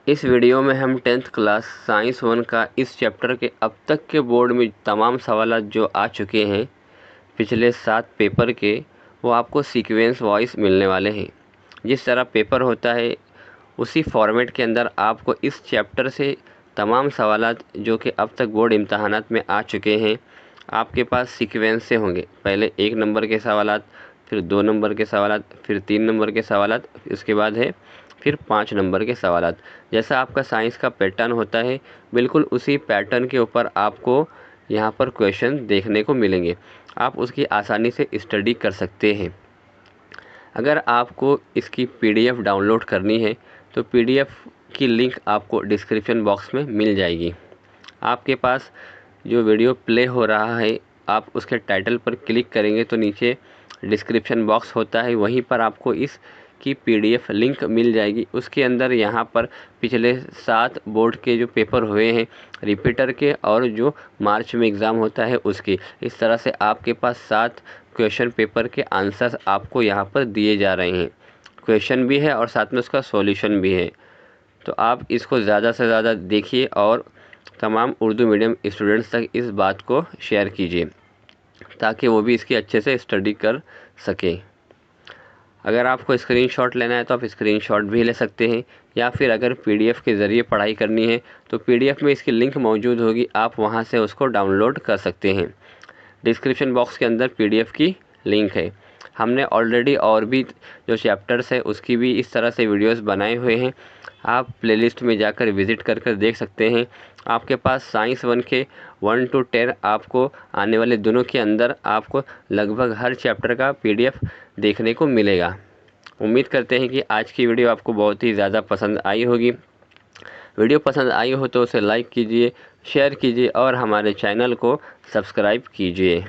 इस वीडियो में हम 10th क्लास साइंस 1 का इस चैप्टर के अब तक के बोर्ड में तमाम सवाल जो आ चुके हैं पिछले 7 पेपर के, वो आपको सीक्वेंस वाइज मिलने वाले हैं। जिस तरह पेपर होता है उसी फॉर्मेट के अंदर आपको इस चैप्टर से तमाम सवाल जो कि अब तक बोर्ड इम्तहानात में आ चुके हैं आपके पास सीक्वेंस से होंगे। पहले 1 नंबर के सवाल, फिर 2 नंबर के सवाल, फिर 3 नंबर के सवाल, इसके बाद है फिर 5 नंबर के सवाल। जैसा आपका साइंस का पैटर्न होता है बिल्कुल उसी पैटर्न के ऊपर आपको यहाँ पर क्वेश्चन देखने को मिलेंगे। आप उसकी आसानी से स्टडी कर सकते हैं। अगर आपको इसकी PDF डाउनलोड करनी है तो PDF की लिंक आपको डिस्क्रिप्शन बॉक्स में मिल जाएगी। आपके पास जो वीडियो प्ले हो रहा है आप उसके टाइटल पर क्लिक करेंगे तो नीचे डिस्क्रिप्शन बॉक्स होता है, वहीं पर आपको इसकी PDF लिंक मिल जाएगी। उसके अंदर यहाँ पर पिछले 7 बोर्ड के जो पेपर हुए हैं रिपीटर के और जो मार्च में एग्ज़ाम होता है उसके, इस तरह से आपके पास 7 क्वेश्चन पेपर के आंसर्स आपको यहाँ पर दिए जा रहे हैं। क्वेश्चन भी है और साथ में उसका सॉल्यूशन भी है। तो आप इसको ज़्यादा से ज़्यादा देखिए और तमाम उर्दू मीडियम स्टूडेंट्स तक इस बात को शेयर कीजिए ताकि वो भी इसकी अच्छे से स्टडी कर सकें। अगर आपको स्क्रीनशॉट लेना है तो आप स्क्रीनशॉट भी ले सकते हैं, या फिर अगर PDF के ज़रिए पढ़ाई करनी है तो PDF में इसकी लिंक मौजूद होगी, आप वहां से उसको डाउनलोड कर सकते हैं। डिस्क्रिप्शन बॉक्स के अंदर PDF की लिंक है। हमने ऑलरेडी और भी जो चैप्टर्स है उसकी भी इस तरह से वीडियोस बनाए हुए हैं, आप प्लेलिस्ट में जाकर विज़िट कर देख सकते हैं। आपके पास साइंस 1 के 1 to 10 आपको आने वाले दिनों के अंदर आपको लगभग हर चैप्टर का PDF देखने को मिलेगा। उम्मीद करते हैं कि आज की वीडियो आपको बहुत ही ज़्यादा पसंद आई होगी। वीडियो पसंद आई हो तो उसे लाइक कीजिए, शेयर कीजिए और हमारे चैनल को सब्सक्राइब कीजिए।